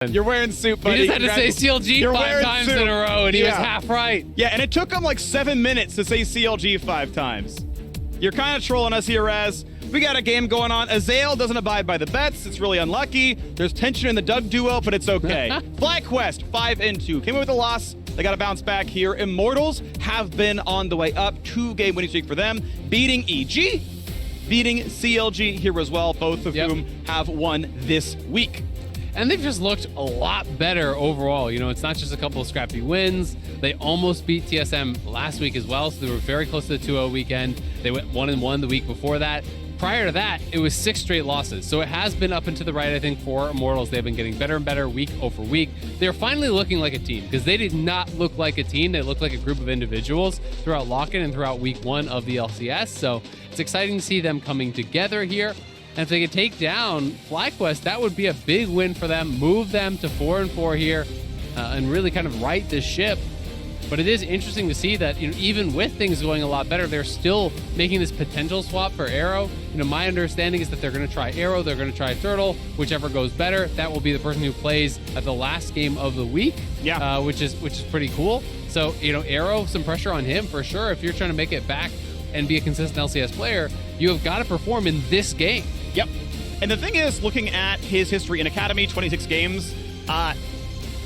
You're wearing soup, buddy. He just had to say CLG 5 times in a row, and he was half right. Yeah, and it took him like 7 minutes to say CLG 5 times. You're kind of trolling us here, Raz. We got a game going on. Azael doesn't abide by the bets. It's really unlucky. There's tension in the Doug duo, but it's okay. FlyQuest 5-2 came away with a loss. They got to bounce back here. Immortals have been on the way up. 2-game winning streak for them, beating EG, beating CLG here as well, both of whom have won this week. And they've just looked a lot better overall. You know, it's not just a couple of scrappy wins. They almost beat TSM last week as well, so they were very close to the 2-0 weekend. They went 1-1 the week before that. Prior to that, it was 6 straight losses. So it has been up and to the right, I think, for Immortals. They've been getting better and better week over week. They're finally looking like a team, because they did not look like a team. They looked like a group of individuals throughout lock-in and throughout week 1 of the LCS. So it's exciting to see them coming together here. And if they could take down FlyQuest, that would be a big win for them, move them to 4-4 here, and really kind of right this ship. But it is interesting to see that, you know, even with things going a lot better, they're still making this potential swap for Arrow. You know, my understanding is that they're going to try Arrow, they're going to try Turtle, whichever goes better. That will be the person who plays at the last game of the week, which is pretty cool. So, you know, Arrow, some pressure on him for sure. If you're trying to make it back and be a consistent LCS player, you have got to perform in this game. Yep. And the thing is, looking at his history in Academy, 26 games,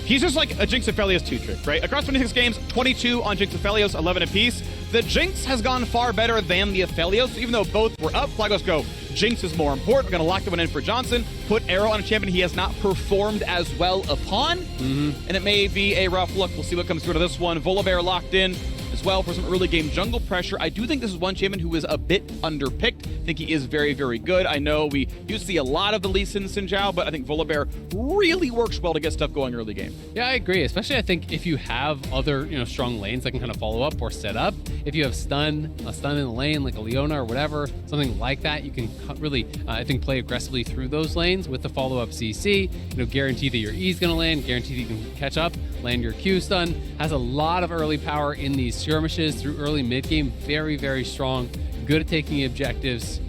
he's just like a Jinx Aphelios 2-trick, right? Across 26 games, 22 on Jinx Aphelios, 11 apiece. The Jinx has gone far better than the Aphelios, so even though both were up, FlyQuest go, Jinx is more important. We're going to lock the one in for Johnson, put Arrow on a champion he has not performed as well upon, and it may be a rough look. We'll see what comes through to this one. Volibear locked in as well for some early game jungle pressure. I do think this is one champion who is a bit underpicked. I think he is very, very good. I know we used to see a lot of the Lee Sin Xin Zhao, but I think Volibear really works well to get stuff going early game. Yeah, I agree. Especially I think if you have other, you know, strong lanes that can kind of follow up or set up. If you have a stun in the lane like a Leona or whatever, something like that, you can really, I think, play aggressively through those lanes with the follow-up CC. You know, guarantee that your E is going to land, guarantee that you can catch up, land your Q stun. Has a lot of early power in these skirmishes through early mid game. Very, very strong. Good at taking objectives.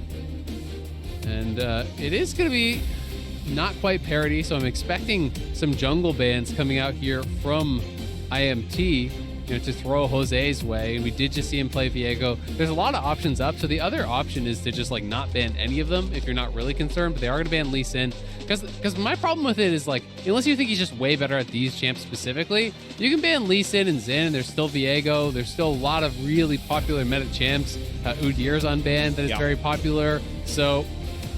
And it is going to be not quite parity, so I'm expecting some jungle bans coming out here from IMT, you know, to throw Jose's way. And we did just see him play Viego. There's a lot of options up, so the other option is to just like not ban any of them if you're not really concerned, but they are going to ban Lee Sin. Because my problem with it is, like, unless you think he's just way better at these champs specifically, you can ban Lee Sin and Xin, and there's still Viego. There's still a lot of really popular meta champs. Udyr's unbanned that is very popular. So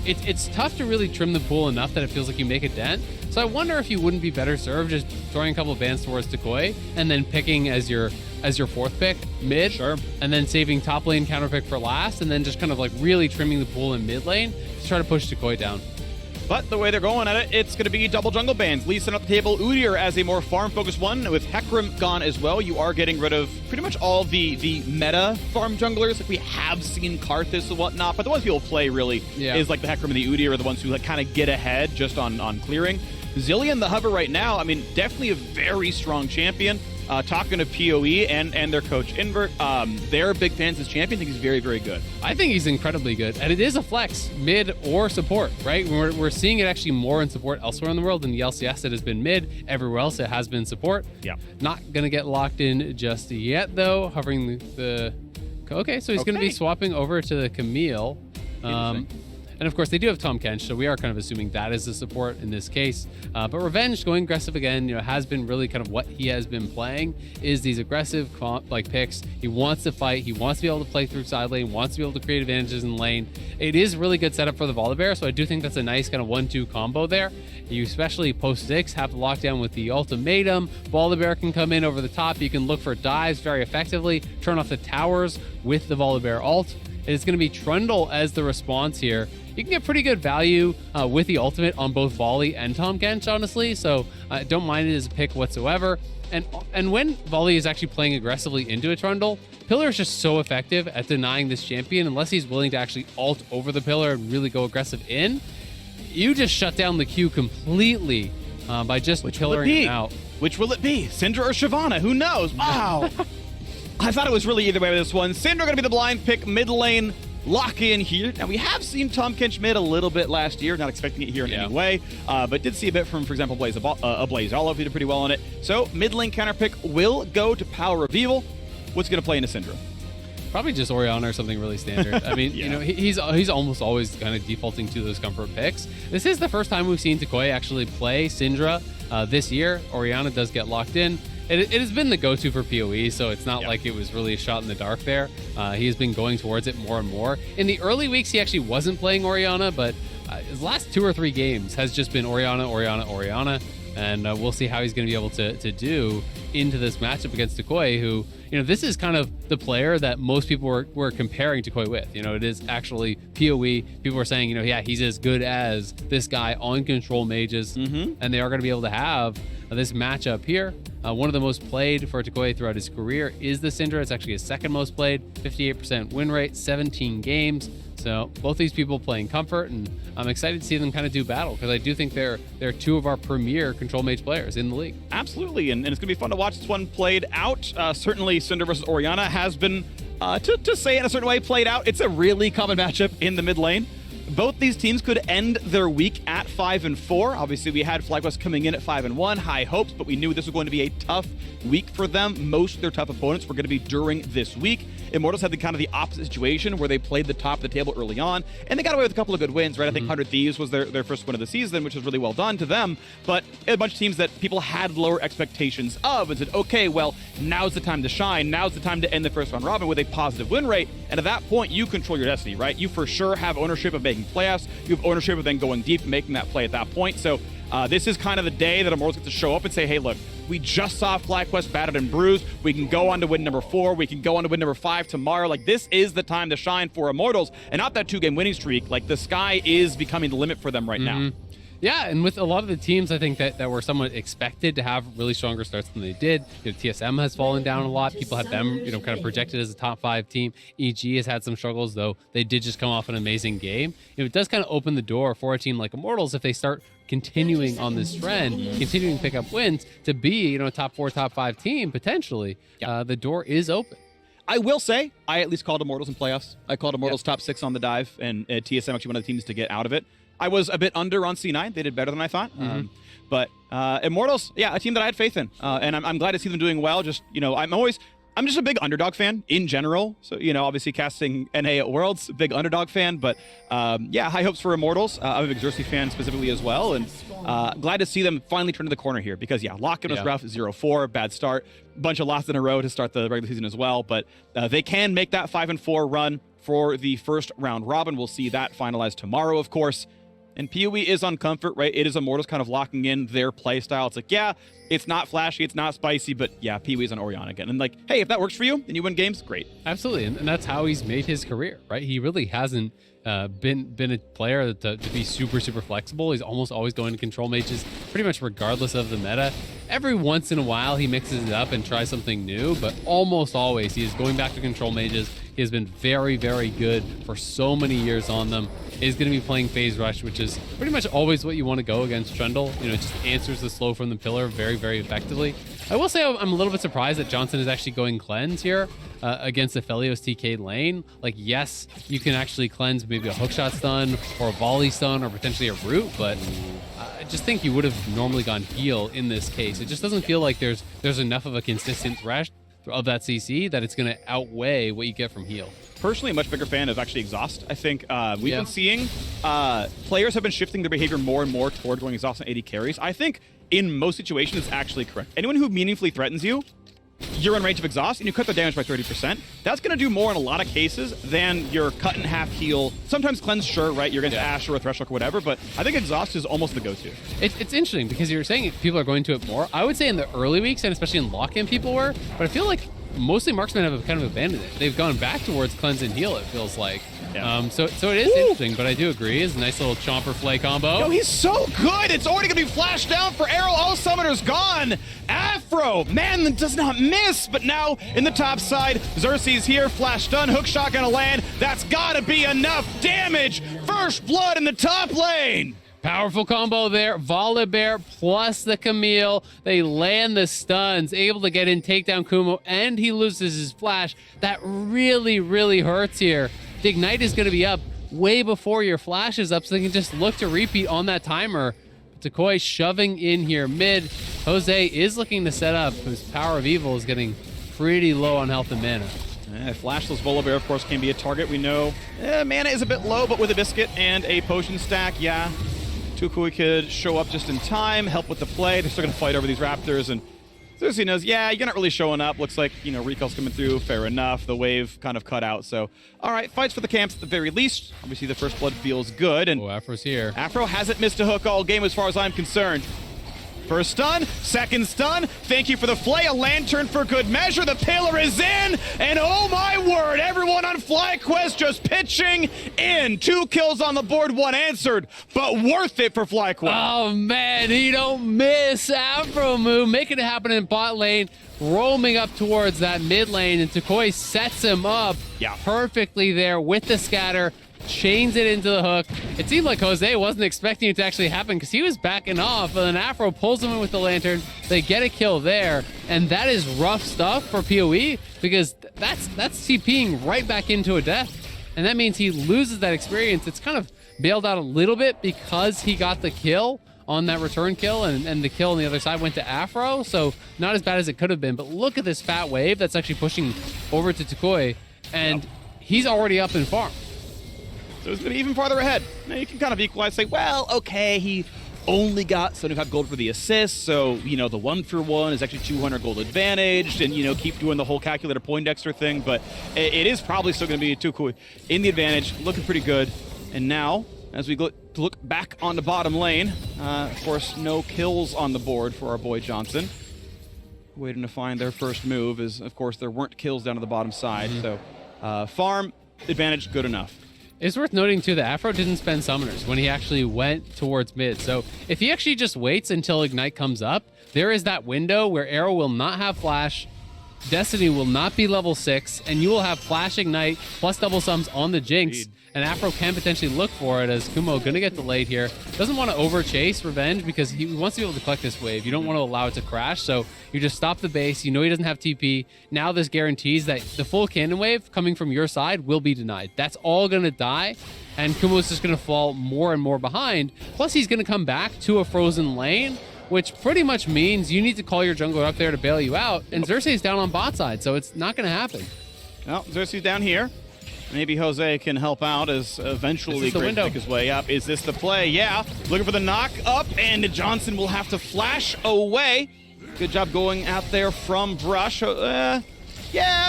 it's tough to really trim the pool enough that it feels like you make a dent. So I wonder if you wouldn't be better served just throwing a couple of bans towards Decoy and then picking as your fourth pick mid, and then saving top lane counter pick for last, and then just kind of like really trimming the pool in mid lane to try to push Decoy down. But the way they're going at it, it's going to be double jungle bans. Lee Sin at the table, Udyr as a more farm-focused one. With Hecarim gone as well, you are getting rid of pretty much all the meta farm junglers. Like, we have seen Karthus and whatnot, but the ones people play really is like the Hecarim and the Udyr are the ones who like kind of get ahead just on clearing. Zilean, the hover right now, I mean, definitely a very strong champion. Talking to PoE and their coach Invert, they're big fans of this champion. I think he's very, very good. I think he's incredibly good, and it is a flex, mid or support, right? We're seeing it actually more in support elsewhere in the world. In the LCS, it has been mid. Everywhere else, it has been support. Yeah. Not going to get locked in just yet, though. Hovering the okay, so he's going to be swapping over to the Camille. And of course, they do have Tahm Kench, so we are kind of assuming that is the support in this case. But Revenge going aggressive again, you know, has been really kind of what he has been playing, is these aggressive like picks. He wants to fight, he wants to be able to play through side lane, wants to be able to create advantages in lane. It is really good setup for the Volibear, so I do think that's a nice kind of 1-2 combo there. You especially post 6 have to lock down with the ultimatum. Volibear can come in over the top. You can look for dives very effectively, turn off the towers with the Volibear ult. It's going to be Trundle as the response here. You can get pretty good value with the ultimate on both Volley and Tahm Kench, honestly, so don't mind it as a pick whatsoever. And when Volley is actually playing aggressively into a Trundle, Pillar is just so effective at denying this champion. Unless he's willing to actually ult over the Pillar and really go aggressive in, you just shut down the Q completely by just pillaring him out. Which will it be? Syndra or Shyvana? Who knows? Wow. I thought it was really either way with this one. Syndra going to be the blind pick mid lane. lock in here. Now, we have seen Tahm Kench mid a little bit last year, not expecting it here in any way, but did see a bit from, for example, Blaze Olive, who did pretty well on it. So, mid lane counter pick will go to Power of Evil. What's going to play into Syndra? Probably just Orianna or something really standard. I mean, you know, he's almost always kind of defaulting to those comfort picks. This is the first time we've seen Toucouille actually play Syndra this year. Orianna does get locked in. It has been the go-to for PoE, so it's not like it was really a shot in the dark there. He has been going towards it more and more. In the early weeks, he actually wasn't playing Orianna, but his last 2 or 3 games has just been Orianna. And we'll see how he's going to be able to do into this matchup against Toucouille, who, you know, this is kind of the player that most people were comparing Toucouille with. You know, it is actually PoE. People were saying, you know, yeah, he's as good as this guy on control mages, and they are going to be able to have this matchup here. One of the most played for Toucouille throughout his career is the Syndra. It's actually his second most played, 58% win rate, 17 games. So both these people playing comfort, and I'm excited to see them kind of do battle, because I do think they're 2 of our premier control mage players in the league. Absolutely, and it's going to be fun to watch this one played out. Certainly, Syndra versus Orianna has been, to say it in a certain way, played out. It's a really common matchup in the mid lane. Both these teams could end their week at 5-4. Obviously, we had FlyQuest coming in at 5-1, high hopes, but we knew this was going to be a tough week for them. Most of their tough opponents were going to be during this week. Immortals had the kind of the opposite situation, where they played the top of the table early on, and they got away with a couple of good wins, right? I think 100 Thieves was their first win of the season, which was really well done to them, but a bunch of teams that people had lower expectations of, and said, okay, well, now's the time to shine. Now's the time to end the first round robin with a positive win rate, and at that point, you control your destiny, right? You for sure have ownership of making playoffs. You have ownership of then going deep and making that play at that point. So this is kind of the day that Immortals get to show up and say, hey, look, we just saw FlyQuest battered and bruised. We can go on to win number 4. We can go on to win number 5 tomorrow. Like, this is the time to shine for Immortals, and not that 2-game winning streak. Like, the sky is becoming the limit for them right now. Yeah, and with a lot of the teams, I think that were somewhat expected to have really stronger starts than they did. You know, TSM has fallen down a lot. People had them, you know, kind of projected as a top 5 team. EG has had some struggles, though they did just come off an amazing game. You know, it does kind of open the door for a team like Immortals, if they start continuing on this trend, continuing to pick up wins, to be, you know, a top 4, top 5 team potentially. The door is open. I will say, I at least called Immortals in playoffs. I called Immortals top 6 on the dive, and TSM actually one of the teams to get out of it. I was a bit under on C9. They did better than I thought. But Immortals, yeah, a team that I had faith in. And I'm glad to see them doing well. Just, you know, I'm just a big underdog fan in general. So, you know, obviously casting NA at Worlds, big underdog fan. But yeah, high hopes for Immortals. I'm a big Xerxes fan specifically as well. And glad to see them finally turn to the corner here. Because, yeah, Lock-in was rough, 0-4, bad start. Bunch of losses in a row to start the regular season as well. But they can make that 5-4 run for the first round robin. We'll see that finalized tomorrow, of course. And PoE is on comfort, right? It is Immortals kind of locking in their play style. It's like, yeah, it's not flashy, it's not spicy, but yeah, PoE is on Orianna again. And like, hey, if that works for you and you win games, great. Absolutely, and that's how he's made his career, right? He really hasn't been a player to be super flexible. He's almost always going to control mages, pretty much regardless of the meta. Every once in a while, he mixes it up and tries something new, but almost always he is going back to control mages. He has been very good for so many years on them. Is going to be playing Phase Rush, which is pretty much always what you want to go against Trundle. You know, it just answers the slow from the pillar very effectively. I will say I'm a little bit surprised that Johnson is actually going Cleanse here against the Felios TK lane. Like, yes, you can actually cleanse maybe a hookshot stun or a volley stun or potentially a root, but I just think you would have normally gone heal in this case. It just doesn't feel like there's enough of a consistent threat of that CC that it's going to outweigh what you get from heal. Personally, a much bigger fan of actually Exhaust. I think we've been seeing players have been shifting their behavior more and more toward going Exhaust and AD carries. I think in most situations it's actually correct. Anyone who meaningfully threatens you, you're in range of Exhaust and you cut their damage by 30%. That's going to do more in a lot of cases than your cut in half heal. Sometimes Cleanse, sure, right? You're against Ashe or a Threshold or whatever, but I think Exhaust is almost the go-to. It's interesting because you're saying people are going to it more. I would say in the early weeks and especially in lock-in people were, but I feel like mostly marksmen have kind of abandoned it. They've gone back towards Cleanse and heal, it feels like. So it is interesting, but I do agree. It's a nice little Chomper Flay combo. Yo, he's so good! It's already going to be flashed down for Arrow. All Summoner's gone! Afro, man, that does not miss, but now in the top side, Xerxes here, flash stun, hookshot gonna land. That's gotta be enough damage! First blood in the top lane! Powerful combo there. Volibear plus the Camille. They land the stuns, able to get in, take down Kumo, and he loses his flash. That really hurts here the Ignite is going to be up way before your flash is up, so they can just look to repeat on that timer. Takoi shoving in here mid. Jose is looking to set up. His Power of Evil is getting pretty low on health and mana. Flashless Volibear, of course, can be a target. We know mana is a bit low, but with a Biscuit and a potion stack, yeah, Tukui could show up just in time, help with the play. They're still going to fight over these Raptors, and Xerxes knows, yeah, you're not really showing up. Looks like, you know, recall's coming through, fair enough. The wave kind of cut out, so all right, fights for the camps at the very least. Obviously, the first blood feels good, and Afro's here. Afro hasn't missed a hook all game as far as I'm concerned. First stun, second stun, thank you for the flay, a lantern for good measure, the pillar is in, and oh my word, everyone on FlyQuest just pitching in. 2 kills on the board, 1 answered, but worth it for FlyQuest. Oh man, he don't miss. Afro move, making it happen in bot lane, roaming up towards that mid lane, and Takoi sets him up perfectly there with the scatter. Chains it into the hook. It seemed like Jose wasn't expecting it to actually happen because he was backing off, and then Afro pulls him in with the lantern. They get a kill there, and that is rough stuff for PoE because that's TPing right back into a death, and that means he loses that experience. It's kind of bailed out a little bit because he got the kill on that return kill, and the kill on the other side went to Afro, so not as bad as it could have been. But look at this fat wave that's actually pushing over to Takoi, and he's already up in farm. So it's going to be even farther ahead. Now you can kind of equalize, say, well, okay, he only got 75 gold for the assist, so, you know, the 1-for-1 is actually 200 gold advantaged, and, you know, keep doing the whole calculator Poindexter thing, but it is probably still going to be Tukui in the advantage, looking pretty good. And now, as we look back on the bottom lane, of course, no kills on the board for our boy Johnson. Waiting to find their first move is, of course, there weren't kills down to the bottom side, so farm advantage good enough. It's worth noting, too, that Afro didn't spend summoners when he actually went towards mid. So if he actually just waits until Ignite comes up, there is that window where Arrow will not have Flash, Destiny will not be level 6, and you will have Flash Ignite plus double sums on the Jinx. Indeed. And Afro can potentially look for it as Kumo going to get delayed here. Doesn't want to over-chase Revenge because he wants to be able to collect this wave. You don't want to allow it to crash, so you just stop the base. You know he doesn't have TP. Now this guarantees that the full cannon wave coming from your side will be denied. That's all going to die, and Kumo's just going to fall more and more behind. Plus, he's going to come back to a frozen lane, which pretty much means you need to call your jungler up there to bail you out, and Xerxes down on bot side, so it's not going to happen. Well, Xerxes down here. Maybe Jose can help out as eventually Greg make his way up. Is this the play? Yeah. Looking for the knock up, and Johnson will have to flash away. Good job going out there from Brush. Yeah,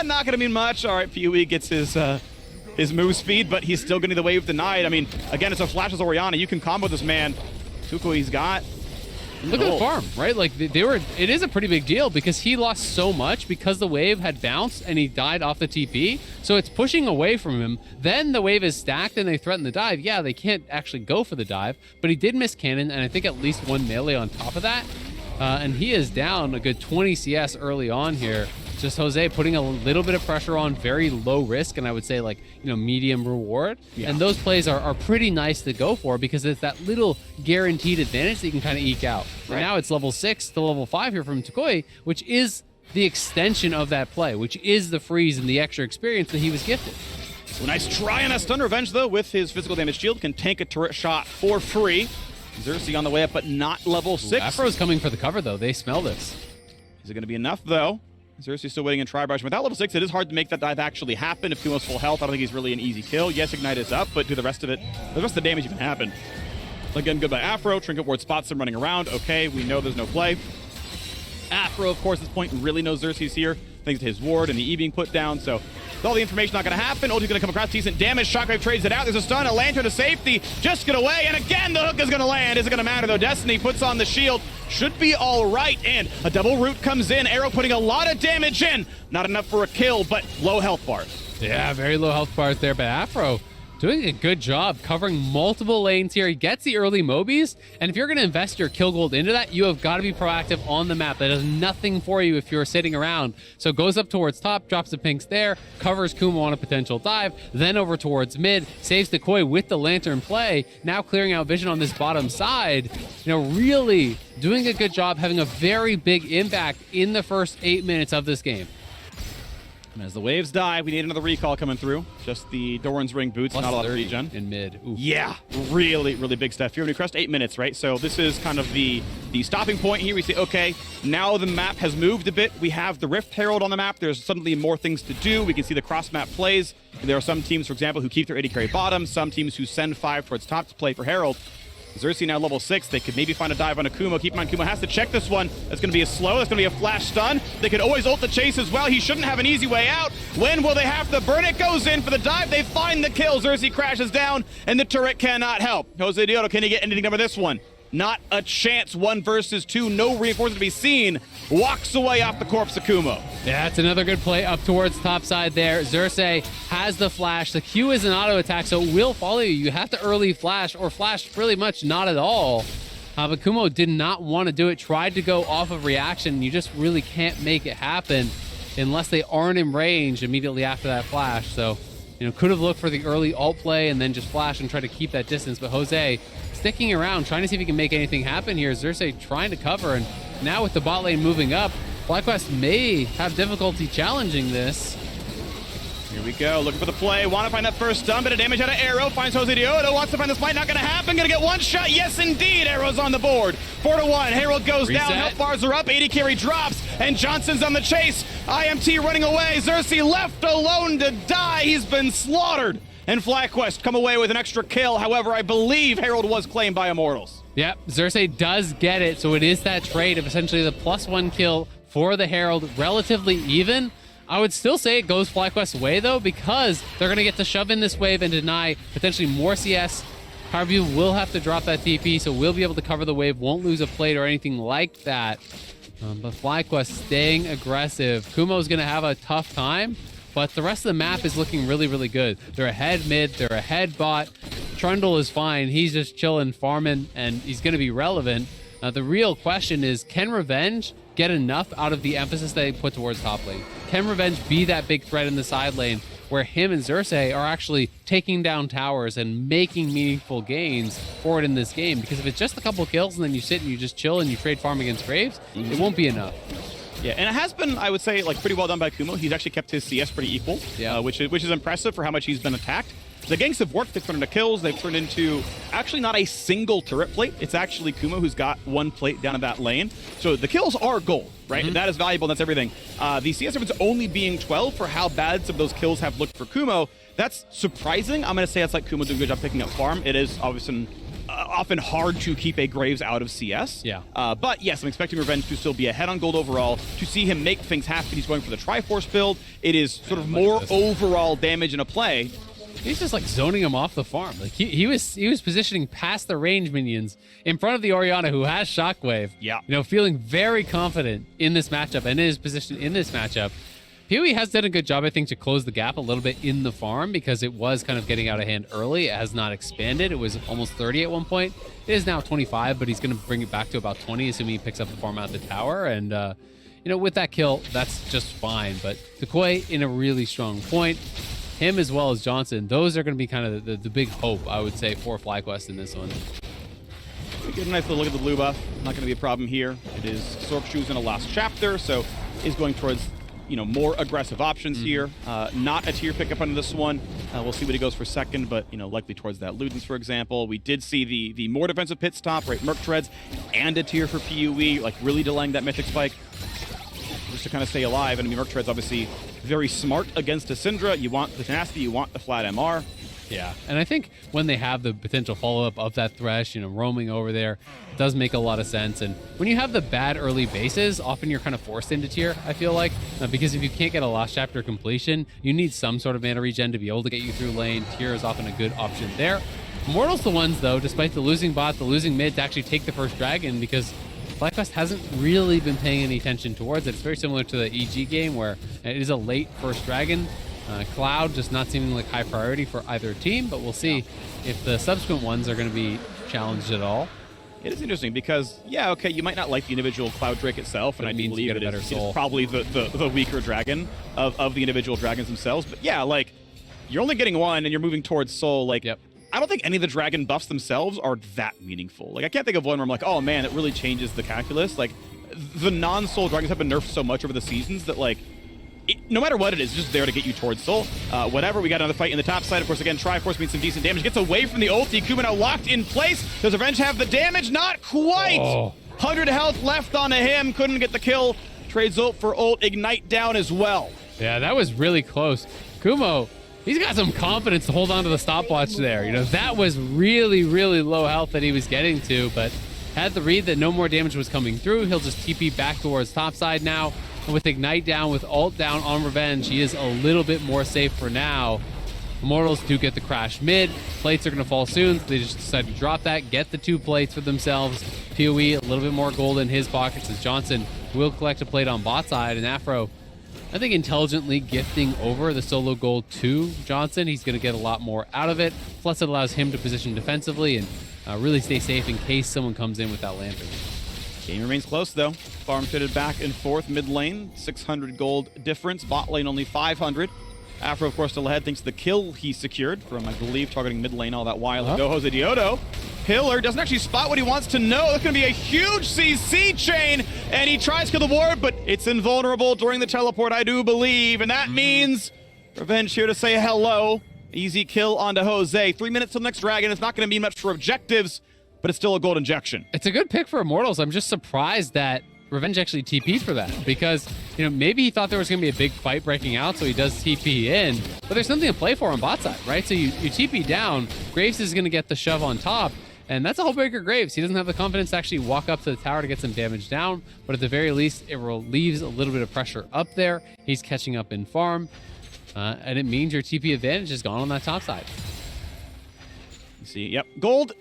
not going to mean much. All right, PoE gets his move speed, but he's still getting the wave denied. I mean, again, it's a flash as Orianna. You can combo this man. Tukui's got... Look at the farm, right? Like it is a pretty big deal because he lost so much because the wave had bounced and he died off the TP. So it's pushing away from him. Then the wave is stacked and they threaten the dive. Yeah, they can't actually go for the dive, but he did miss cannon and I think at least 1 melee on top of that. And he is down a good 20 CS early on here. Just Jose putting a little bit of pressure on, very low risk, and I would say like, you know, medium reward. Yeah. And those plays are pretty nice to go for because it's that little guaranteed advantage that you can kind of eke out. Right. And now it's level 6 to level 5 here from Takoi, which is the extension of that play, which is the freeze and the extra experience that he was gifted. So nice try on a stun revenge though with his physical damage shield, can tank a turret shot for free. Xerxes on the way up, but not level 6. Afro's coming for the cover though, they smell this. Is it going to be enough though? Xerxes still waiting in Tri-Brush. Without level 6, it is hard to make that dive actually happen. If Kumo's full health, I don't think he's really an easy kill. Yes, Ignite is up, but do the rest of it, the rest of the damage even happen? Again, goodbye Afro. Trinket Ward spots him running around. Okay, we know there's no play. Afro, of course, at this point really knows Xerxes here, thanks to his ward and the E being put down, so with all the information not going to happen. Ulti's going to come across decent damage. Shockwave trades it out. There's a stun, a lantern to safety. Just get away, and again, the hook is going to land. Isn't going to matter, though. Destiny puts on the shield. Should be all right, and a double root comes in. Arrow putting a lot of damage in. Not enough for a kill, but low health bars. Yeah, very low health bars there, but Afro doing a good job covering multiple lanes here. He gets the early Mobies, and if you're going to invest your kill gold into that, you have got to be proactive on the map. That does nothing for you if you're sitting around. So goes up towards top, drops the pinks there, covers Kumo on a potential dive, then over towards mid, saves the Koi with the lantern play, now clearing out vision on this bottom side. You know, really doing a good job, having a very big impact in the first 8 minutes of this game. And as the waves die, we need another recall coming through. Just the Doran's Ring boots, Plus not a lot of 30 regen. in mid. Ooh. Yeah, really, really big stuff here. We crest 8 minutes, right? So this is kind of the stopping point here. We say, okay, now the map has moved a bit. We have the Rift Herald on the map. There's suddenly more things to do. We can see the cross-map plays. There are some teams, for example, who keep their AD carry bottom. Some teams who send 5 towards top to play for Herald. Xerxes now level 6. They could maybe find a dive on Akuma. Keep in mind, Akuma has to check this one. That's going to be a slow. That's going to be a flash stun. They could always ult the chase as well. He shouldn't have an easy way out. When will they have to burn? It goes in for the dive. They find the kill. Xerxes crashes down, and the turret cannot help. Jose Dioto, can he get anything over this one? Not a chance. 1 versus 2. No reinforcement to be seen. Walks away off the corpse Akuma. Yeah, it's another good play up towards top side there. Xerxes has the flash. The Q is an auto attack, so it will follow you. You have to early flash, or flash really much not at all. But Kumo did not want to do it. Tried to go off of reaction. You just really can't make it happen unless they aren't in range immediately after that flash. So, could have looked for the early ult play and then just flash and try to keep that distance. But Jose sticking around, trying to see if he can make anything happen here. Xerxes trying to cover, and now with the bot lane moving up, FlyQuest may have difficulty challenging this. Here we go, looking for the play. Want to find that first stun, bit of damage out of Arrow. Finds Jose Dioto, wants to find this fight. Not going to happen. Going to get one shot. Yes, indeed. Arrow's on the board. 4-1. Herald goes Reset. down. Health bars are up. 80 carry drops. And Johnson's on the chase. IMT running away. Xerxes left alone to die. He's been slaughtered. And FlyQuest come away with an extra kill. However, I believe Herald was claimed by Immortals. Yep, Xerxes does get it. So it is that trade of essentially the +1 kill for the Herald. Relatively even. I would still say it goes FlyQuest's way, though, because they're going to get to shove in this wave and deny potentially more CS. Powerview will have to drop that TP, so we'll be able to cover the wave, won't lose a plate or anything like that. But FlyQuest staying aggressive. Kumo's going to have a tough time, but the rest of the map is looking really, really good. They're ahead mid, they're ahead bot. Trundle is fine. He's just chilling, farming, and he's going to be relevant. The real question is, can Revenge get enough out of the emphasis they put towards top lane? Can Revenge be that big threat in the side lane where him and Xerxes are actually taking down towers and making meaningful gains forward in this game? Because if it's just a couple kills and then you sit and you just chill and you trade farm against Graves, it won't be enough. Yeah, and it has been, I would say, pretty well done by Kumo. He's actually kept his CS pretty equal, yeah. which is impressive for how much he's been attacked. The ganks have worked. They've turned into kills. They've turned into actually not a single turret plate. It's actually Kumo who's got 1 plate down in that lane. So the kills are gold, right? And that is valuable, and that's everything. The CS difference only being 12 for how bad some of those kills have looked for Kumo. That's surprising. I'm going to say it's like Kumo doing a good job picking up farm. It is obviously often hard to keep a Graves out of CS. Yeah. But yes, I'm expecting Revenge to still be ahead on gold overall. To see him make things happen, he's going for the Triforce build. It is sort of more overall damage in a play. He's just zoning him off the farm. He was positioning past the range minions in front of the Orianna, who has Shockwave. Yeah. Feeling very confident in this matchup and in his position in this matchup. PoE has done a good job, I think, to close the gap a little bit in the farm because it was kind of getting out of hand early. It has not expanded. It was almost 30 at one point. It is now 25, but he's going to bring it back to about 20, assuming he picks up the farm out the tower. And, with that kill, that's just fine. But Decoy in a really strong point. Him as well as Johnson, those are going to be kind of the big hope, I would say, for FlyQuest in this one. We get a nice little look at the blue buff. Not going to be a problem here. It is Sork Shoes in a last chapter, so is going towards more aggressive options here. Not a tier pickup on this one. We'll see what he goes for second, but likely towards that Ludens, for example. We did see the more defensive pit stop, right? Merc Treads and a tier for PoE, really delaying that mythic spike just to kind of stay alive. And Merc Treads obviously very smart against a Syndra. You want the tenacity, you want the flat MR. Yeah, and I think when they have the potential follow-up of that Thresh, roaming over there, it does make a lot of sense. And when you have the bad early bases, often you're kind of forced into tier, I feel like, because if you can't get a last chapter completion, you need some sort of mana regen to be able to get you through lane. Tier is often a good option there. Immortals the ones, though, despite the losing bot, the losing mid, to actually take the first dragon, because FlyQuest hasn't really been paying any attention towards it. It's very similar to the EG game, where it is a late first dragon. Cloud just not seeming like high priority for either team, but we'll see if the subsequent ones are going to be challenged at all. It is interesting because, yeah, okay, you might not like the individual Cloud Drake itself, and I believe it is probably the weaker dragon of the individual dragons themselves. But yeah, you're only getting one, and you're moving towards Soul. Yep. I don't think any of the dragon buffs themselves are that meaningful. I can't think of one where I'm like, oh man, it really changes the calculus. The non-Soul dragons have been nerfed so much over the seasons that no matter what it is, it's just there to get you towards Soul. Whatever, we got another fight in the top side. Of course, again, Triforce means some decent damage. Gets away from the ulti. Kuma now locked in place. Does Revenge have the damage? Not quite! 100 health left on him. Couldn't get the kill. Trades ult for ult. Ignite down as well. Yeah, that was really close. Kumo, he's got some confidence to hold on to the stopwatch there. You know, that was really, really low health that he was getting to, but had the read that no more damage was coming through. He'll just TP back towards topside now. And with Ignite down, with ult down on Revenge, he is a little bit more safe for now. Immortals do get the crash mid. Plates are going to fall soon, so they just decide to drop that, get the 2 plates for themselves. PoE, a little bit more gold in his pockets as Johnson will collect a plate on bot side. And Afro, I think, intelligently gifting over the solo gold to Johnson. He's going to get a lot more out of it. Plus, it allows him to position defensively and really stay safe in case someone comes in with that lantern. Game remains close, though. Farm fitted back and forth mid lane. 600 gold difference. Bot lane only 500. Afro, of course, still ahead thanks to the kill he secured from, I believe, targeting mid lane all that while ago. Jose Diodo. Pillar doesn't actually spot what he wants to know. That's going to be a huge CC chain, and he tries to kill the ward, but it's invulnerable during the teleport, I do believe, and that means Revenge here to say hello. Easy kill onto Jose. 3 minutes till the next dragon. It's not going to mean much for objectives, but it's still a gold injection. It's a good pick for Immortals. I'm just surprised that Revenge actually TP'd for that, because, you know, maybe he thought there was going to be a big fight breaking out, so he does TP in, but there's something to play for on bot side, right? So you TP down, Graves is going to get the shove on top, and that's a Hullbreaker Graves. He doesn't have the confidence to actually walk up to the tower to get some damage down, but at the very least, it relieves a little bit of pressure up there. He's catching up in farm, and it means your TP advantage is gone on that top side. You see, yep, gold,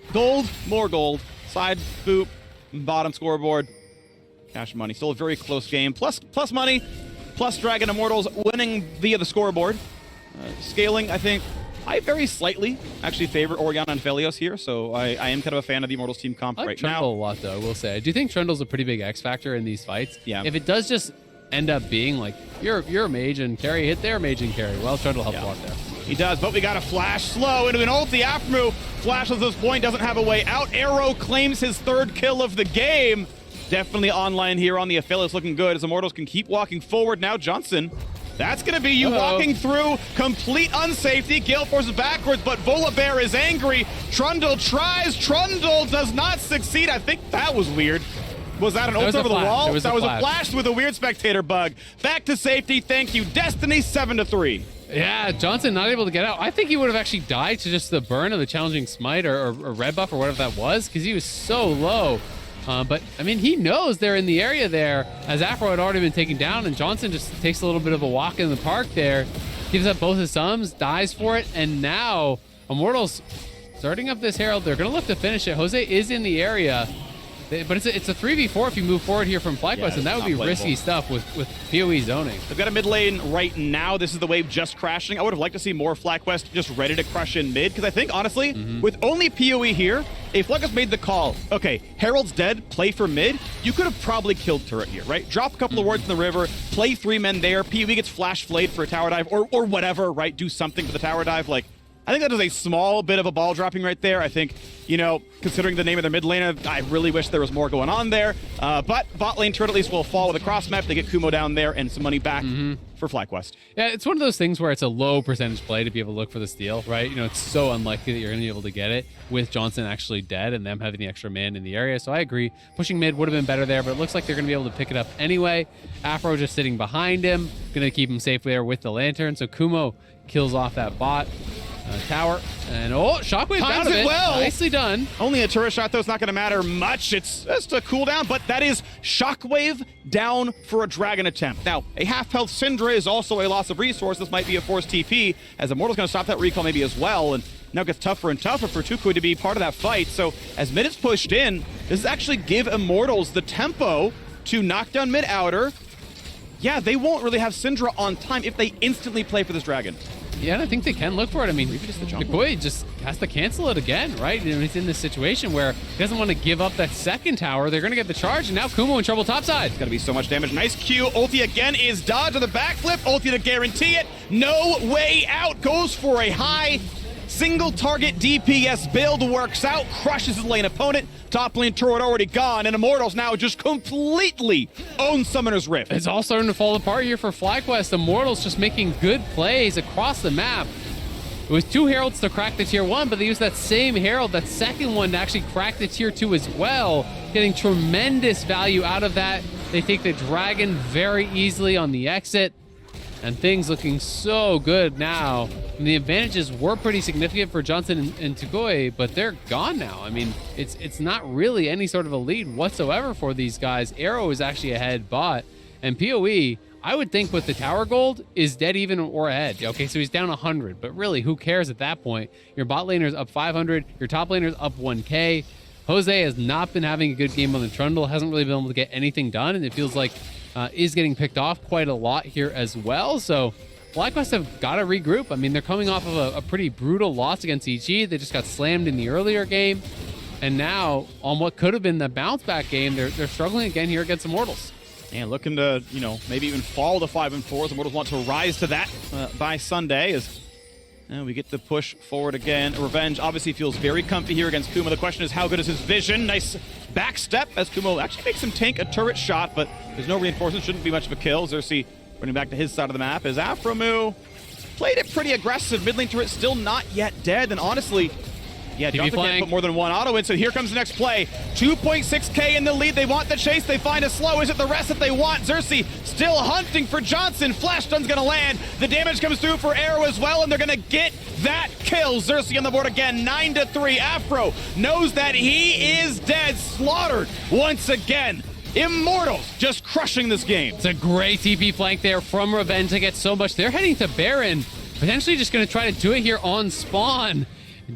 more gold, side boop, bottom scoreboard. Cash money. Still a very close game. Plus money, plus Dragon Immortals winning via the scoreboard. Scaling, I think, I very slightly actually favor Orianna and Felios here, so I am kind of a fan of the Immortals team comp right now. I like Trundle a lot, though, I will say. I do think Trundle's a pretty big X factor in these fights. Yeah. If it does just end up being like, you're a mage and carry, hit their mage and carry, well, Trundle helps a lot there. He does, but we got a flash slow into an ulti. Aftermove flashes this point, doesn't have a way out. Arrow claims his 3rd kill of the game. Definitely online here on the Aphelios, looking good as Immortals can keep walking forward. Now Johnson, that's going to be you walking through complete unsafety. Gale forces backwards, but Volibear is angry. Trundle tries. Trundle does not succeed. I think that was weird. Was that an ult over the wall? That was a flash with a weird spectator bug. Back to safety. Thank you, Destiny. 7-3. Yeah, Johnson not able to get out. I think he would have actually died to just the burn of the challenging smite or red buff or whatever that was, because he was so low. But, I mean, he knows they're in the area there, as Afro had already been taken down, and Johnson just takes a little bit of a walk in the park there, gives up both his thumbs, dies for it, and now Immortals starting up this Herald. They're going to look to finish it. Jose is in the area, but it's a 3v4 if you move forward here from FlyQuest, and that would be risky stuff with PoE zoning. They've got a mid lane right now. This is the wave just crashing. I would have liked to see more FlyQuest just ready to crush in mid, because I think, honestly, with only PoE here, if FlyQuest made the call, okay, Herald's dead, play for mid, you could have probably killed turret here, right? Drop a couple of wards in the river, play 3 men there, PoE gets flash flayed for a tower dive, or whatever, right? Do something for the tower dive. Like, I think that is a small bit of a ball dropping right there. I think, you know, considering the name of their mid laner, I really wish there was more going on there. But bot lane turret at least will fall with a cross map. They get Kumo down there and some money back for FlyQuest. Yeah, it's one of those things where it's a low percentage play to be able to look for the steal, right? You know, it's so unlikely that you're going to be able to get it with Johnson actually dead and them having the extra man in the area. So I agree. Pushing mid would have been better there, but it looks like they're going to be able to pick it up anyway. Afro just sitting behind him, going to keep him safe there with the lantern. So Kumo kills off that bot. Tower, and Shockwave out of it. Well. Nicely done. Only a turret shot, though. It's not going to matter much. It's just a cooldown, but that is Shockwave down for a dragon attempt. Now, a half-health Syndra is also a loss of resource. This might be a forced TP, as Immortal's going to stop that recall maybe as well, and now it gets tougher and tougher for Tukui to be part of that fight. So as mid is pushed in, this is actually give Immortals the tempo to knock down mid-outer. Yeah, they won't really have Syndra on time if they instantly play for this dragon. Yeah, and I think they can look for it. I mean, Tukui just has to cancel it again, right? You know, he's in this situation where he doesn't want to give up that second tower. They're going to get the charge, and now Kumo in trouble topside. It's going to be so much damage. Nice Q. Ulti again is dodge on the backflip. Ulti to guarantee it. No way out. Goes for a high single target DPS build works out, crushes his lane opponent. Top lane turret already gone, and Immortals now just completely own Summoner's Rift. It's all starting to fall apart here for FlyQuest. Immortals just making good plays across the map. It was 2 Heralds to crack the tier 1, but they used that same Herald, that second one, to actually crack the tier 2 as well, getting tremendous value out of that. They take the Dragon very easily on the exit, and things looking so good now. And the advantages were pretty significant for Johnson and Tugoi, but they're gone now. I mean, it's not really any sort of a lead whatsoever for these guys. Arrow is actually ahead bot, and PoE, I would think with the tower gold, is dead even or ahead. Okay, so he's down 100, but really, who cares at that point? Your bot laner's up 500, your top laner's up 1K. Jose has not been having a good game on the Trundle, hasn't really been able to get anything done, and it feels like is getting picked off quite a lot here as well. So FlyQuest have got to regroup. I mean, they're coming off of a pretty brutal loss against EG. They just got slammed in the earlier game, and now on what could have been the bounce back game, they're struggling again here against Immortals. And looking to, maybe even fall to 5-4. The Immortals want to rise to that by Sunday as we get the push forward again. Revenge obviously feels very comfy here against Kumo. The question is, how good is his vision? Nice back step as Kumo actually makes him tank a turret shot, but there's no reinforcement. Shouldn't be much of a kill. Xerxes running back to his side of the map as Afromu played it pretty aggressive. Mid lane turret still not yet dead, and honestly, yeah, Johnson can't put more than one auto in, so here comes the next play. 2.6k in the lead. They want the chase. They find a slow. Is it the rest that they want? Xerxes still hunting for Johnson. Flash stun's going to land. The damage comes through for Arrow as well, and they're going to get that kill. Xerxes on the board again, 9-3. Afro knows that he is dead. Slaughtered once again. Immortals just crushing this game. It's a great TP flank there from Revenge to get so much. They're heading to Baron, potentially just going to try to do it here on spawn.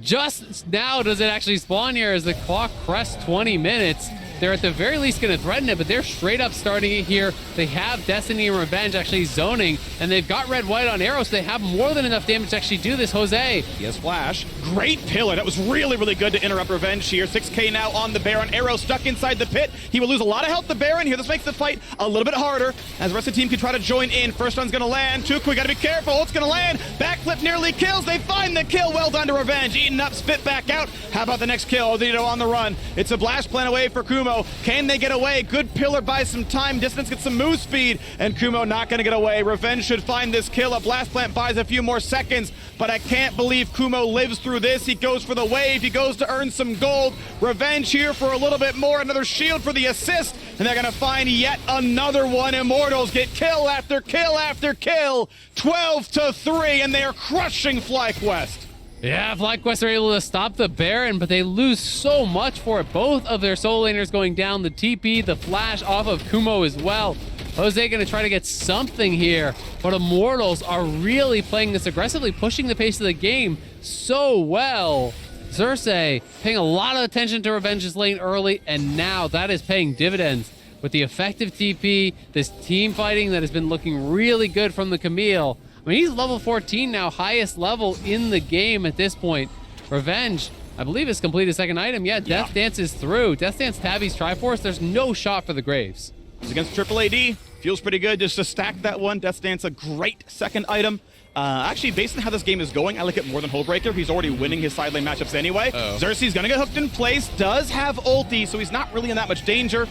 Just now does it actually spawn here as the clock crests 20 minutes. They're at the very least going to threaten it, but they're straight up starting it here. They have Destiny and Revenge actually zoning, and they've got red-white on Arrow, so they have more than enough damage to actually do this. Jose. He has Flash. Great pillar. That was really, really good to interrupt Revenge here. 6k now on the Baron. Arrow stuck inside the pit. He will lose a lot of health to Baron here. This makes the fight a little bit harder as the rest of the team can try to join in. First one's going to land. Tuku, got to be careful. It's going to land. Backflip nearly kills. They find the kill. Well done to Revenge. Eaten up, spit back out. How about the next kill? Odito on the run. It's a blast plan away for Kumo. Can they get away? Good pillar buys some time. Distance gets some move speed, and Kumo not going to get away. Revenge should find this kill. A blast plant buys a few more seconds, but I can't believe Kumo lives through this. He goes for the wave. He goes to earn some gold. Revenge here for a little bit more. Another shield for the assist, and they're going to find yet another one. Immortals get kill after kill after kill. 12-3, and they are crushing FlyQuest. Yeah, FlyQuest are able to stop the Baron, but they lose so much for it. Both of their solo laners going down. The TP, the flash off of Kumo as well. Jose going to try to get something here, but Immortals are really playing this aggressively, pushing the pace of the game so well. Xerxes paying a lot of attention to Revenge's lane early, and now that is paying dividends. With the effective TP, this team fighting that has been looking really good from the Camille. I mean, he's level 14 now, highest level in the game at this point. Revenge, I believe, has completed second item. Yeah, Death Dance is through. Death Dance Tabby's Triforce. There's no shot for the Graves. It's against Triple AD. Feels pretty good just to stack that one. Death Dance, a great second item. Actually, based on how this game is going, I like it more than Hullbreaker. He's already winning his side lane matchups anyway. Xerxes going to get hooked in place. Does have ulti, so he's not really in that much danger.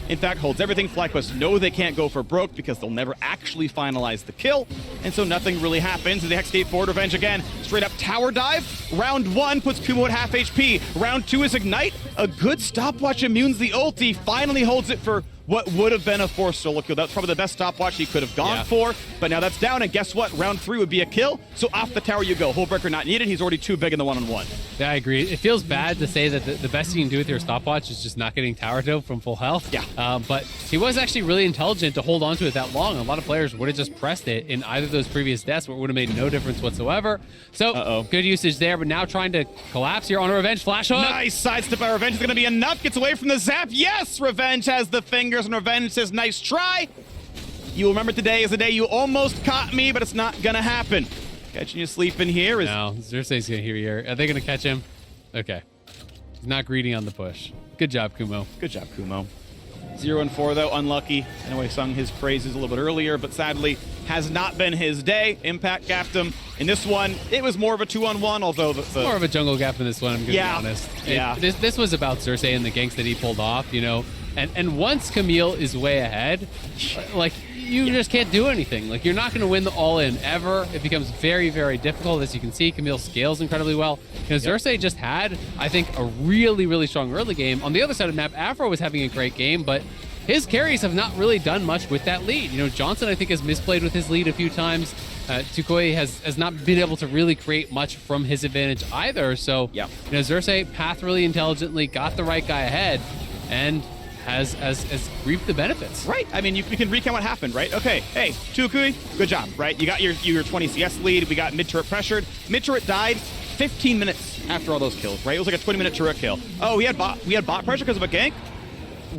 In fact, holds everything. FlyQuest know they can't go for broke because they'll never actually finalize the kill, and so nothing really happens. The Hex Gate forward, Revenge again. Straight up tower dive. Round 1 puts Kumo at half HP. Round 2 is Ignite. A good stopwatch immunes the ulti. Finally holds it for what would have been a 4 solo kill. That's probably the best stopwatch he could have gone for, but now that's down, and guess what? Round 3 would be a kill, so off the tower you go. Hullbreaker not needed. He's already too big in the one-on-one. Yeah, I agree. It feels bad to say that the best you can do with your stopwatch is just not getting tower dope from full health. Yeah. But he was actually really intelligent to hold on to it that long. A lot of players would have just pressed it in either of those previous deaths where it would have made no difference whatsoever. So, good usage there, but now trying to collapse here on a Revenge flash hook. Nice sidestep by Revenge is going to be enough. Gets away from the zap. Yes, Revenge has the fingers, and Revenge says, nice try. You will remember today is the day you almost caught me, but it's not going to happen. Catching you sleeping here is... No, Xerxes going to hear you. Are they going to catch him? Okay. He's not greedy on the push. Good job, Kumo. Good job, Kumo. 0-4, though. Unlucky. I know I sung his praises a little bit earlier, but sadly has not been his day. Impact gapped him. In this one, it was more of a 2-on-1, although the More of a jungle gap in this one, I'm going to be honest. This was about Xerxes and the ganks that he pulled off, you know. And once Camille is way ahead, like, you just can't do anything. Like, you're not going to win the all-in ever. It becomes very, very difficult. As you can see, Camille scales incredibly well. You know, Xerxes just had, I think, a really, really strong early game. On the other side of the map, Afro was having a great game, but his carries have not really done much with that lead. You know, Johnson, I think, has misplayed with his lead a few times. Tukoi has not been able to really create much from his advantage either. So, you know, Xerxes path really intelligently, got the right guy ahead, and has reaped the benefits. Right. I mean, you can recount what happened, right? Okay. Hey, Tukui, good job, right? You got your 20 CS lead. We got mid-turret pressured. Mid-turret died 15 minutes after all those kills, right? It was like a 20-minute turret kill. Oh, we had bot pressure because of a gank?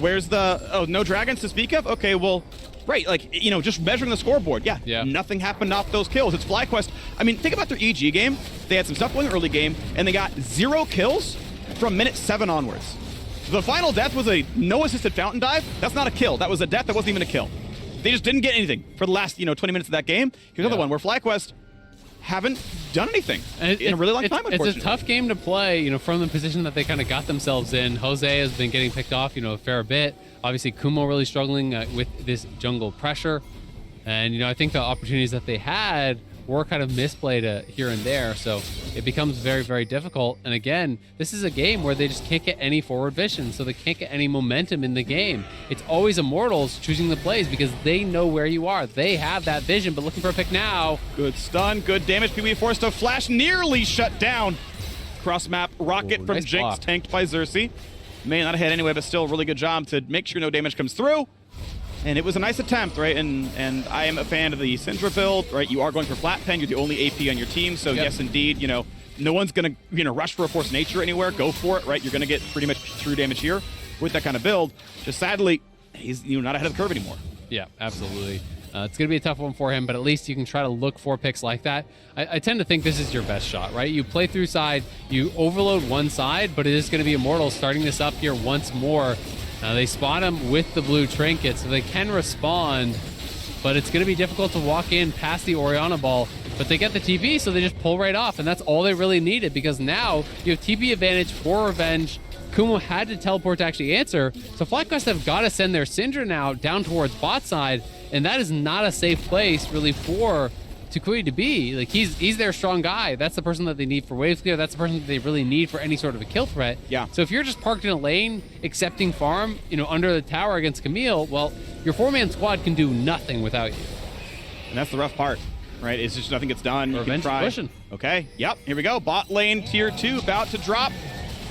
Where's the... Oh, no dragons to speak of? Okay, well... Right, like, you know, just measuring the scoreboard. Yeah, nothing happened off those kills. It's FlyQuest. I mean, think about their EG game. They had some stuff going early game, and they got 0 kills from minute 7 onwards. The final death was a no-assisted fountain dive. That's not a kill. That was a death that wasn't even a kill. They just didn't get anything for the last, 20 minutes of that game. Here's another one where FlyQuest haven't done anything in a really long time, unfortunately. It's a tough game to play, from the position that they kind of got themselves in. Jose has been getting picked off, a fair bit. Obviously, Kumo really struggling with this jungle pressure. And, I think the opportunities that they had were kind of misplayed here and there. So it becomes very, very difficult. And again, this is a game where they just can't get any forward vision. So they can't get any momentum in the game. It's always Immortals choosing the plays because they know where you are. They have that vision, but looking for a pick now. Good stun, good damage. PB forced to flash, nearly shut down. Cross map rocket from nice Jinx, block. tanked by Xerxes. May not have hit anyway, but still really good job to make sure no damage comes through. And it was a nice attempt, right? And I am a fan of the Syndra build, right? You are going for flat pen. You're the only AP on your team. So yes, indeed, no one's going to, rush for a Force Nature anywhere. Go for it, right? You're going to get pretty much true damage here with that kind of build. Just sadly, he's not ahead of the curve anymore. Yeah, absolutely. It's going to be a tough one for him, but at least you can try to look for picks like that. I tend to think this is your best shot, right? You play through side, you overload one side, but it is going to be Immortals starting this up here once more. They spot him with the blue trinket, so they can respond, but it's going to be difficult to walk in past the Orianna ball. But they get the TP, so they just pull right off, and that's all they really needed, because now you have TP advantage for Revenge. Kumo had to teleport to actually answer, so FlyQuest have got to send their Syndra now down towards bot side, and that is not a safe place, really, for Tukui to be. Like, he's their strong guy. That's the person that they need for wave clear. That's the person that they really need for any sort of a kill threat. Yeah. So if you're just parked in a lane, accepting farm, under the tower against Camille, well, your 4-man squad can do nothing without you. And that's the rough part, right? It's just nothing gets done. Revenge pushing. Okay, yep, here we go. Bot lane tier 2 about to drop.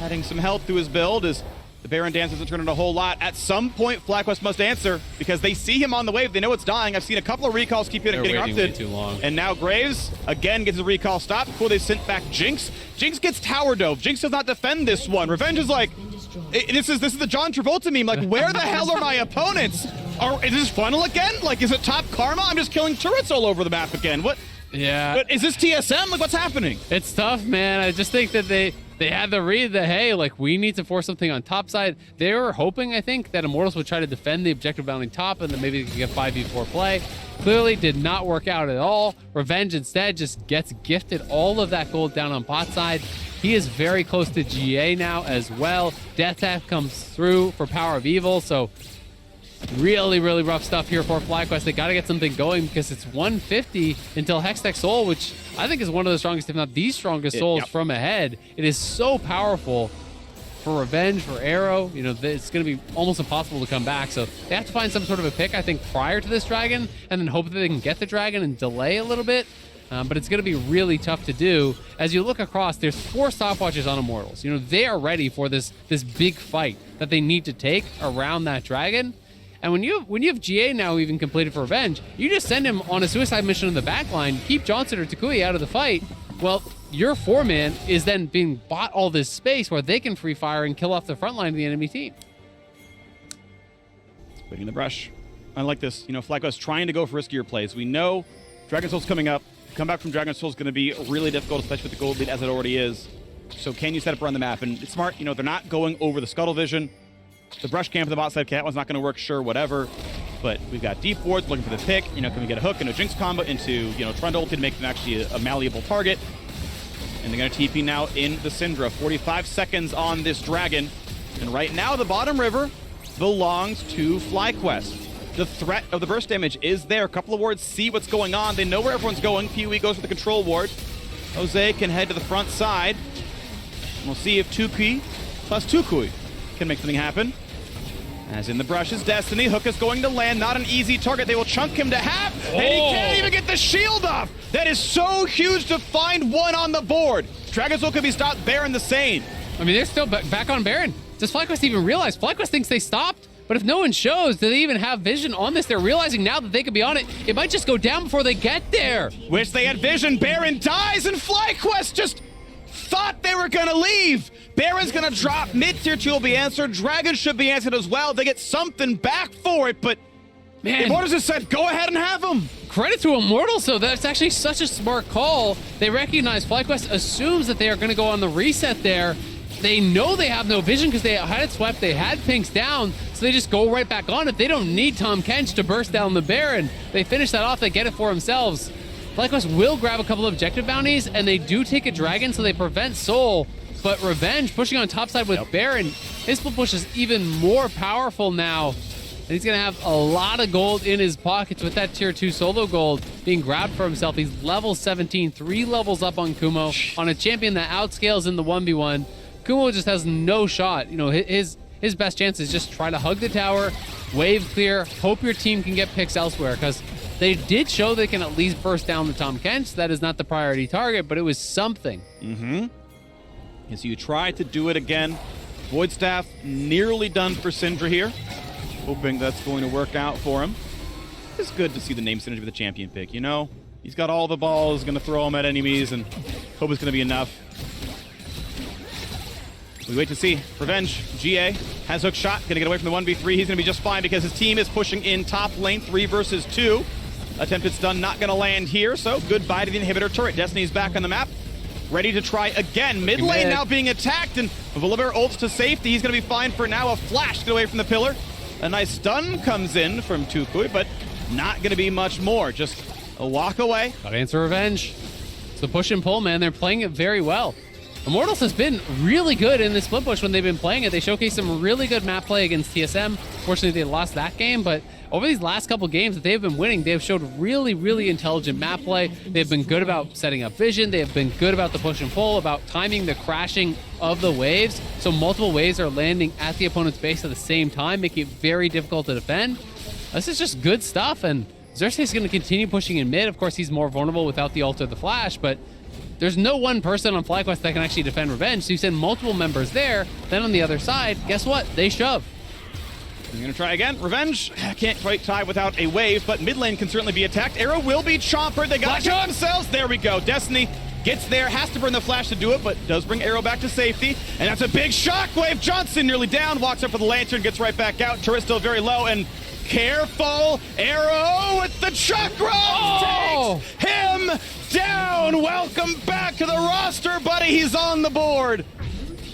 Adding some health to his build as the Baron dance doesn't turn into a whole lot. At some point, FlyQuest must answer because they see him on the wave. They know it's dying. I've seen a couple of recalls keep getting interrupted. Way too long. And now Graves again gets a recall stopped before they sent back Jinx. Jinx gets tower dove. Jinx does not defend this one. Revenge is like, this is the John Travolta meme. Like, where the hell are my opponents? Is this funnel again? Like, is it top karma? I'm just killing turrets all over the map again. What? Yeah. But is this TSM? Like, what's happening? It's tough, man. I just think that they had the read that, hey, like, we need to force something on top side. They were hoping, I think, that Immortals would try to defend the objective bounding top and then maybe they could get 5v4 play. Clearly did not work out at all. Revenge instead just gets gifted all of that gold down on bot side. He is very close to GA now as well. Death Tap comes through for Power of Evil, so really, really rough stuff here for FlyQuest. They got to get something going because it's 150 until Hextech Soul, which I think is one of the strongest, if not the strongest souls from ahead. It is so powerful for Revenge, for Arrow. It's going to be almost impossible to come back. So they have to find some sort of a pick, I think, prior to this dragon, and then hope that they can get the dragon and delay a little bit. But it's going to be really tough to do. As you look across, there's 4 stopwatches on Immortals. They are ready for this big fight that they need to take around that dragon. And when you have GA now even completed for Revenge, you just send him on a suicide mission in the back line, keep Johnson or Tukui out of the fight. Well, your 4-man is then being bought all this space where they can free fire and kill off the front line of the enemy team. Waiting the brush. I like this. FlyQuest trying to go for riskier plays. We know Dragon Soul's coming up. Come back from Dragon Soul is going to be really difficult, especially with the gold lead as it already is. So can you set up around the map? And it's smart. They're not going over the scuttle vision. The brush camp in the bot side cat one's not going to work, sure, whatever. But we've got deep wards looking for the pick. You know, can we get a hook and a Jinx combo into, you know, Trundle to make them actually a malleable target? And they're going to TP now in the Syndra. 45 seconds on this Dragon. And right now, the bottom river belongs to FlyQuest. The threat of the burst damage is there. A couple of wards see what's going on. They know where everyone's going. Pee-wee goes for the control ward. Jose can head to the front side. And we'll see if Tukui plus Tukui can make something happen. As in the brush is Destiny. Hook is going to land. Not an easy target. They will chunk him to half. And he can't even get the shield off. That is so huge to find one on the board. Dragon's could be stopped. Baron the same. I mean, they're still back on Baron. Does FlyQuest even realize? FlyQuest thinks they stopped, but if no one shows, do they even have vision on this? They're realizing now that they could be on it. It might just go down before they get there. Wish they had vision. Baron dies, and FlyQuest just thought they were gonna leave. Baron's gonna drop. Mid-tier 2 will be answered. Dragon should be answered as well. They get something back for it, but man, Immortals just said, go ahead and have them. Credit to Immortals, though. That's actually such a smart call. They recognize FlyQuest assumes that they are gonna go on the reset there. They know they have no vision because they had it swept. They had Pinks down, so they just go right back on it. They don't need Tom Kench to burst down the Baron. They finish that off. They get it for themselves. FlyQuest will grab a couple of objective bounties, and they do take a Dragon, so they prevent Soul. But Revenge pushing on top side with Baron, his split push is even more powerful now. And he's going to have a lot of gold in his pockets with that tier 2 solo gold being grabbed for himself. He's level 17, 3 levels up on Kumo, on a champion that outscales in the 1v1. Kumo just has no shot. You know, his best chance is just try to hug the tower, wave clear, hope your team can get picks elsewhere, because they did show they can at least burst down the Tom Kench. That is not the priority target, but it was something. And so you try to do it again. Void Staff nearly done for Syndra here. Hoping that's going to work out for him. It's good to see the name synergy with the champion pick, you know? He's got all the balls, going to throw them at enemies, and hope it's going to be enough. We wait to see. Revenge, GA, has hook shot, going to get away from the 1v3. He's going to be just fine because his team is pushing in top lane, 3 versus 2. Attempted stun not going to land here, so goodbye to the inhibitor turret. Destiny's back on the map. Ready to try again. Mid lane now being attacked, and Volibear ults to safety. He's going to be fine for now. A flash to get away from the pillar. A nice stun comes in from Tukui, but not going to be much more. Just a walk away. Gotta answer Revenge. It's the push and pull, man. They're playing it very well. Immortals has been really good in the split push when they've been playing it. They showcased some really good map play against TSM. Fortunately, they lost that game, but over these last couple games that they've been winning, they've showed really, really intelligent map play. They've been good about setting up vision. They have been good about the push and pull, about timing the crashing of the waves. So multiple waves are landing at the opponent's base at the same time, making it very difficult to defend. This is just good stuff, and Xerxes is going to continue pushing in mid. Of course, he's more vulnerable without the ult or the flash, but there's no one person on FlyQuest that can actually defend Revenge, so you send multiple members there. Then on the other side, guess what? They shove. They're going to try again. Revenge can't quite tie without a wave, but mid lane can certainly be attacked. Arrow will be chompered. They got to themselves. There we go. Destiny gets there, has to burn the flash to do it, but does bring Arrow back to safety. And that's a big shockwave. Johnson nearly down, walks up for the lantern, gets right back out. Turret still very low, and careful. Arrow with the chakra takes him down. Welcome back to the roster, buddy. He's on the board.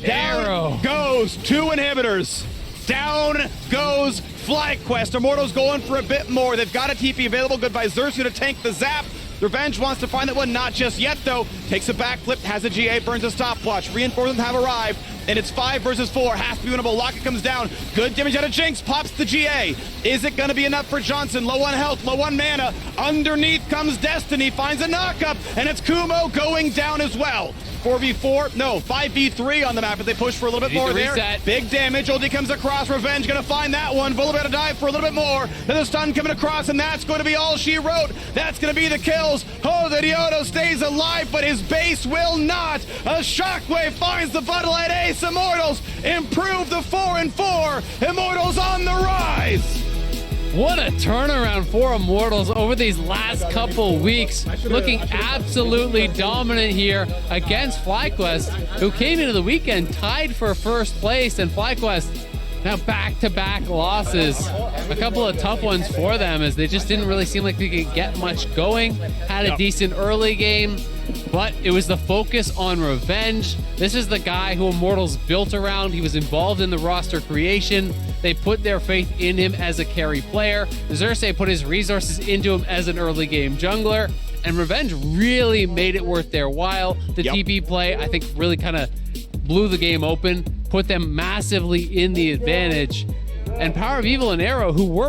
Down goes 2 inhibitors. Down goes FlyQuest. Immortals going for a bit more. They've got a TP available. Goodbye Xerxes to tank the zap. Revenge wants to find that one. Not just yet, though. Takes a backflip, has a GA, burns a stopwatch. Reinforcements have arrived, and it's 5 versus 4. Has to be winnable. Locket comes down. Good damage out of Jinx. Pops the GA. Is it going to be enough for Johnson? Low on health, low on mana. Underneath comes Destiny. Finds a knockup, and it's Kumo going down as well. 4v4, no, 5v3 on the map, but they push for a little bit more there. Big damage, Oldie comes across, Revenge gonna find that one. Volibear to dive for a little bit more. Then the stun coming across, and that's going to be all she wrote. That's gonna be the kills. Oh, the Diodo stays alive, but his base will not. A shockwave finds the Butterlight Ace. Immortals improve the 4-4. Immortals on the rise. What a turnaround for Immortals over these last couple weeks. Looking absolutely dominant here against FlyQuest, who came into the weekend tied for first place. And FlyQuest, Now back-to-back losses, a couple of tough ones for them as they just didn't really seem like they could get much going. Had a decent early game, but it was the focus on revenge. This is the guy who Immortals built around. He was involved in the roster creation. They put their faith in him as a carry player. Xerxes put his resources into him as an early game jungler, and Revenge really made it worth their while. The TP play, I think, really kind of blew the game open, put them massively in the advantage. And Power of Evil and Arrow, who were